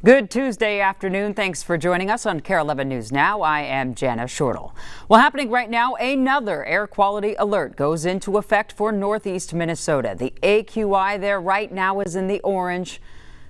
Good Tuesday afternoon. Thanks for joining us on KARE 11 News Now. I am Jana Shortle. Well, happening right now, another air quality alert goes into effect for northeast Minnesota. The AQI there right now is in the orange.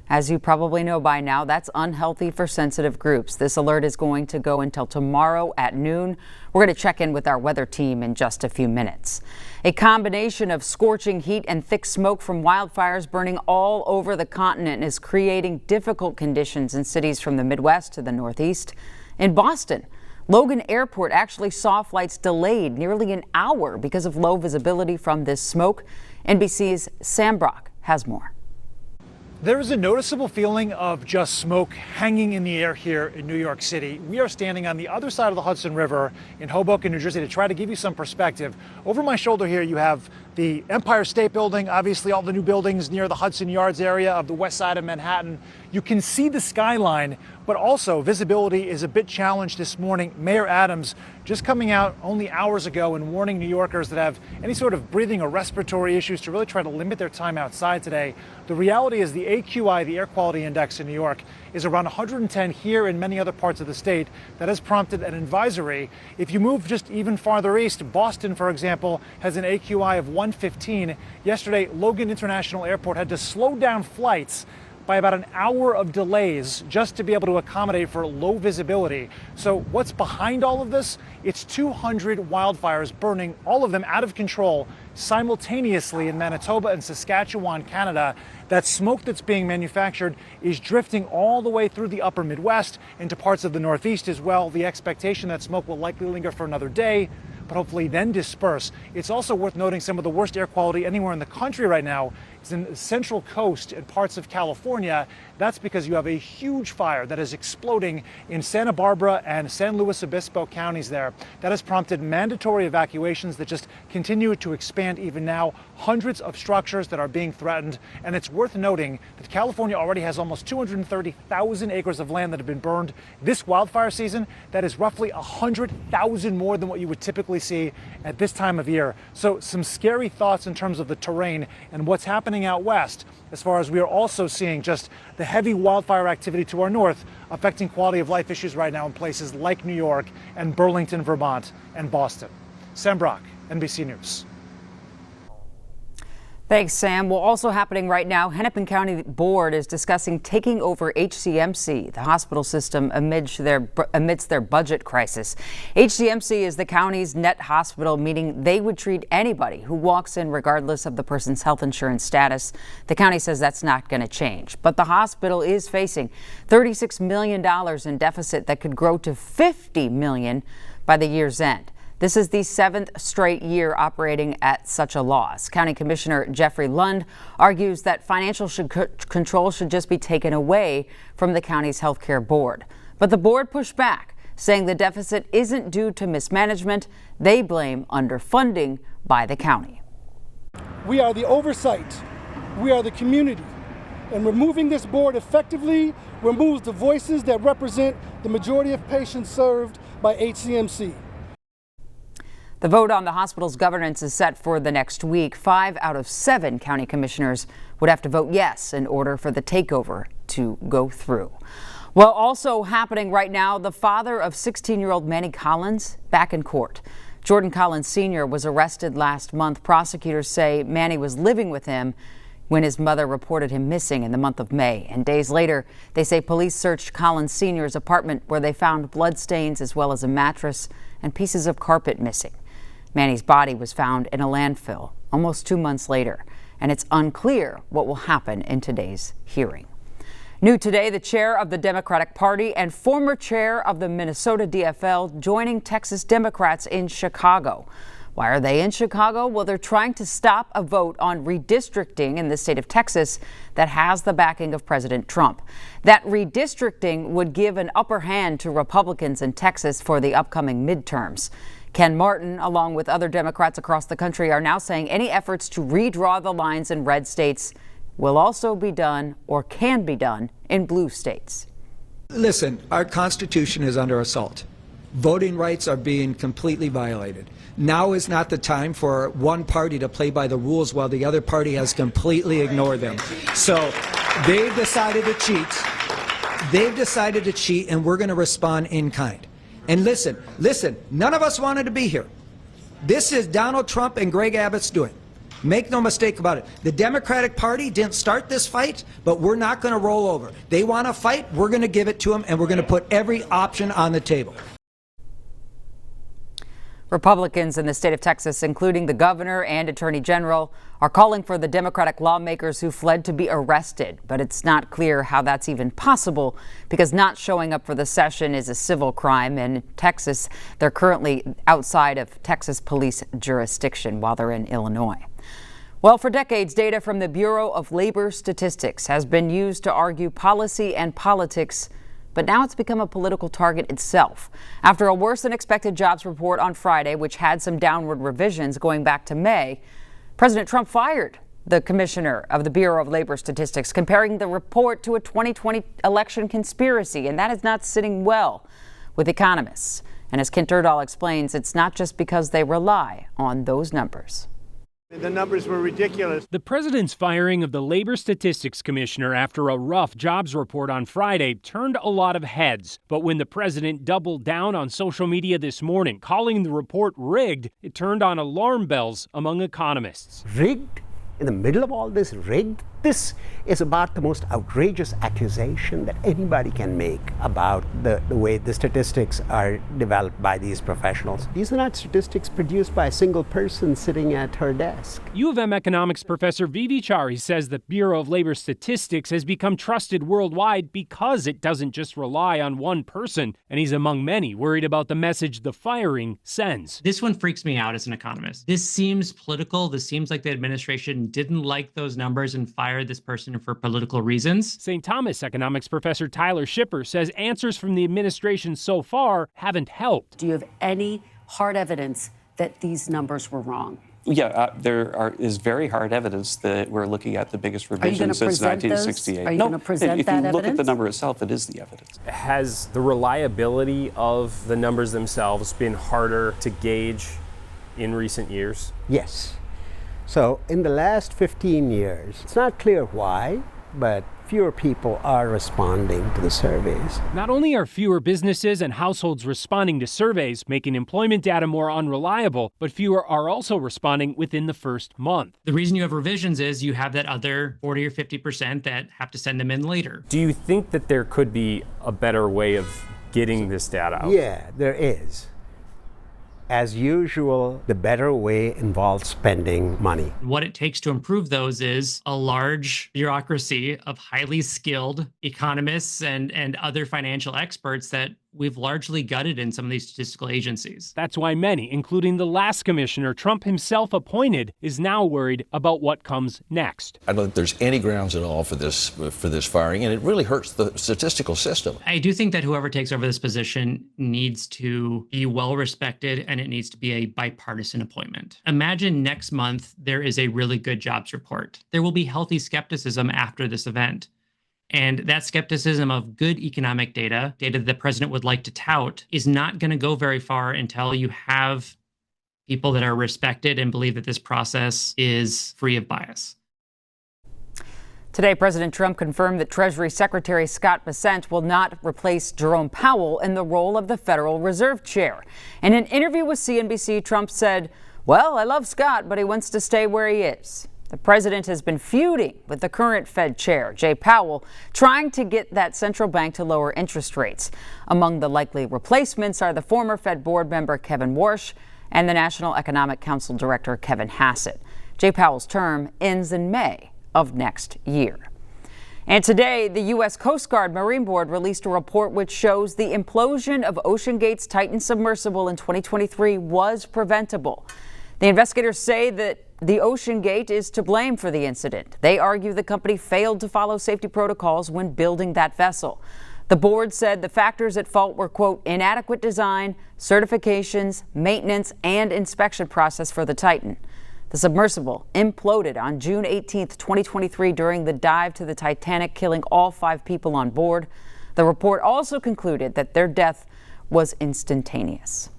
As you probably know by now, that's unhealthy for sensitive groups. This alert is going to go until tomorrow at noon. We're going to check in with our weather team in just a few minutes. A combination of scorching heat and thick smoke from wildfires burning all over the continent is creating difficult conditions in cities from the Midwest to the Northeast. In Boston, Logan Airport actually saw flights delayed nearly an hour because of low visibility from this smoke. NBC's Sam Brock has more. There is a noticeable feeling of just smoke hanging in the air here in New York City. We are standing on the other side of the Hudson River in Hoboken, New Jersey, to try to give you some perspective. Over my shoulder here, you have the Empire State Building, obviously all the new buildings near the Hudson Yards area of the west side of Manhattan. You can see the skyline, but also visibility is a bit challenged this morning. Mayor Adams just coming out only hours ago and warning New Yorkers that have any sort of breathing or respiratory issues to really try to limit their time outside today. The reality is the AQI, the air quality index in New York, is around 110 here in many other parts of the state. That has prompted an advisory. If you move just even farther east, Boston, for example, has an AQI of 115. Yesterday, Logan International Airport had to slow down flights by about an hour of delays just to be able to accommodate for low visibility. So what's behind all of this? It's 200 wildfires burning, all of them out of control, simultaneously in Manitoba and Saskatchewan, Canada. That smoke that's being manufactured is drifting all the way through the upper Midwest into parts of the Northeast as well. The expectation that smoke will likely linger for another day, but hopefully then disperse. It's also worth noting some of the worst air quality anywhere in the country right now is in the Central Coast and parts of California. That's because you have a huge fire that is exploding in Santa Barbara and San Luis Obispo counties there. That has prompted mandatory evacuations that just continue to expand even now. Hundreds of structures that are being threatened. And it's worth noting that California already has almost 230,000 acres of land that have been burned this wildfire season. That is roughly 100,000 more than what you would typically see at this time of year. So some scary thoughts in terms of the terrain and what's happening out west, as far as we are also seeing just the heavy wildfire activity to our north affecting quality of life issues right now in places like New York and Burlington, Vermont, and Boston. Sam Brock, NBC News. Thanks, Sam. Well, also happening right now, Hennepin County Board is discussing taking over HCMC, the hospital system, amidst their budget crisis. HCMC is the county's net hospital, meaning they would treat anybody who walks in regardless of the person's health insurance status. The county says that's not going to change. But the hospital is facing $36 million in deficit that could grow to $50 million by the year's end. This is the 7th straight year operating at such a loss. County Commissioner Jeffrey Lund argues that financial control should just be taken away from the county's healthcare board. But the board pushed back, saying the deficit isn't due to mismanagement. They blame underfunding by the county. We are the oversight. We are the community. And removing this board effectively removes the voices that represent the majority of patients served by HCMC. The vote on the hospital's governance is set for the next week. 5 out of 7 county commissioners would have to vote yes in order for the takeover to go through. Well, also happening right now, the father of 16-year-old Manny Collins back in court. Jordan Collins Sr. was arrested last month. Prosecutors say Manny was living with him when his mother reported him missing in the month of May. And days later, they say police searched Collins Sr.'s apartment where they found bloodstains as well as a mattress and pieces of carpet missing. Manny's body was found in a landfill almost 2 months later, and it's unclear what will happen in today's hearing. New today, the chair of the Democratic Party and former chair of the Minnesota DFL joining Texas Democrats in Chicago. Why are they in Chicago? Well, they're trying to stop a vote on redistricting in the state of Texas that has the backing of President Trump. That redistricting would give an upper hand to Republicans in Texas for the upcoming midterms. Ken Martin, along with other Democrats across the country, are now saying any efforts to redraw the lines in red states will also be done or can be done in blue states. Listen, our Constitution is under assault. Voting rights are being completely violated. Now is not the time for one party to play by the rules while the other party has completely ignored them. So they've decided to cheat. They've decided to cheat, and we're going to respond in kind. And listen, none of us wanted to be here. This is Donald Trump and Greg Abbott's doing. Make no mistake about it. The Democratic Party didn't start this fight, but we're not going to roll over. They want to fight, we're going to give it to them, and we're going to put every option on the table. Republicans in the state of Texas, including the governor and attorney general, are calling for the Democratic lawmakers who fled to be arrested. But it's not clear how that's even possible because not showing up for the session is a civil crime. And in Texas, they're currently outside of Texas police jurisdiction while they're in Illinois. Well, for decades, data from the Bureau of Labor Statistics has been used to argue policy and politics, but now it's become a political target itself. After a worse than expected jobs report on Friday, which had some downward revisions going back to May, President Trump fired the commissioner of the Bureau of Labor Statistics, comparing the report to a 2020 election conspiracy, and that is not sitting well with economists. And as Kent Erdahl explains, it's not just because they rely on those numbers. The numbers were ridiculous. The president's firing of the Labor Statistics Commissioner after a rough jobs report on Friday turned a lot of heads. But when the president doubled down on social media this morning, calling the report rigged, it turned on alarm bells among economists. Rigged? In the middle of all this, rigged? This is about the most outrageous accusation that anybody can make about the way the statistics are developed by these professionals. These are not statistics produced by a single person sitting at her desk. U of M economics professor Vivi Chari says the Bureau of Labor Statistics has become trusted worldwide because it doesn't just rely on one person, and he's among many worried about the message the firing sends. This one freaks me out as an economist. This seems political. This seems like the administration didn't like those numbers and fired this person for political reasons. St. Thomas economics professor Tyler Schipper says answers from the administration so far haven't helped. Do you have any hard evidence that these numbers were wrong? Yeah, there is very hard evidence that we're looking at the biggest revision since 1968. Are you going to present if that you look evidence? at the number itself, it is the evidence. Has the reliability of the numbers themselves been harder to gauge in recent years? Yes. So in the last 15 years, it's not clear why, but fewer people are responding to the surveys. Not only are fewer businesses and households responding to surveys, making employment data more unreliable, but fewer are also responding within the first month. The reason you have revisions is you have that other 40 or 50% that have to send them in later. Do you think that there could be a better way of getting this data out? Yeah, there is. As usual, the better way involves spending money. What it takes to improve those is a large bureaucracy of highly skilled economists and other financial experts that we've largely gutted in some of these statistical agencies. That's why many, including the last commissioner Trump himself appointed, is now worried about what comes next. I don't think there's any grounds at all for this firing, and it really hurts the statistical system. I do think that whoever takes over this position needs to be well respected, and it needs to be a bipartisan appointment. Imagine next month there is a really good jobs report. There will be healthy skepticism after this event. And that skepticism of good economic data that the president would like to tout, is not going to go very far until you have people that are respected and believe that this process is free of bias. Today, President Trump confirmed that Treasury Secretary Scott Bessent will not replace Jerome Powell in the role of the Federal Reserve Chair. In an interview with CNBC, Trump said, "Well, I love Scott, but he wants to stay where he is." The president has been feuding with the current Fed chair, Jay Powell, trying to get that central bank to lower interest rates. Among the likely replacements are the former Fed board member Kevin Warsh and the National Economic Council director Kevin Hassett. Jay Powell's term ends in May of next year. And today, the U.S. Coast Guard Marine Board released a report which shows the implosion of OceanGate's Titan submersible in 2023 was preventable. The investigators say that the OceanGate is to blame for the incident. They argue the company failed to follow safety protocols when building that vessel. The board said the factors at fault were, quote, inadequate design, certifications, maintenance, and inspection process for the Titan. The submersible imploded on June 18, 2023 during the dive to the Titanic, killing all 5 people on board. The report also concluded that their death was instantaneous.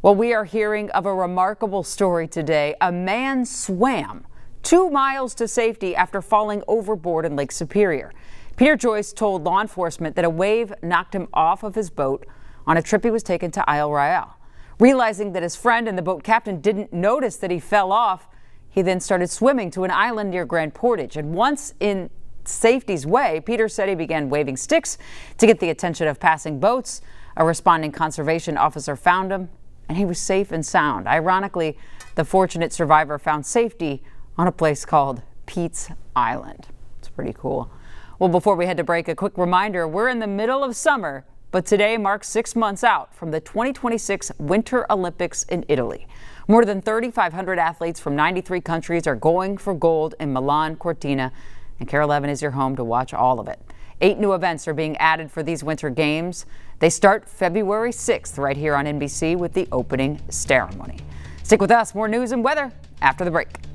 Well, we are hearing of a remarkable story today. A man swam 2 miles to safety after falling overboard in Lake Superior. Peter Joyce told law enforcement that a wave knocked him off of his boat on a trip he was taking to Isle Royale. Realizing that his friend and the boat captain didn't notice that he fell off, he then started swimming to an island near Grand Portage. And once in safety's way, Peter said he began waving sticks to get the attention of passing boats. A responding conservation officer found him, and he was safe and sound. Ironically, the fortunate survivor found safety on a place called Pete's Island. It's pretty cool. Well, before we head to break, a quick reminder, we're in the middle of summer, but today marks 6 months out from the 2026 Winter Olympics in Italy. More than 3,500 athletes from 93 countries are going for gold in Milan Cortina, and KARE 11 is your home to watch all of it. 8 new events are being added for these Winter Games. They start February 6th right here on NBC with the opening ceremony. Stick with us, more news and weather after the break.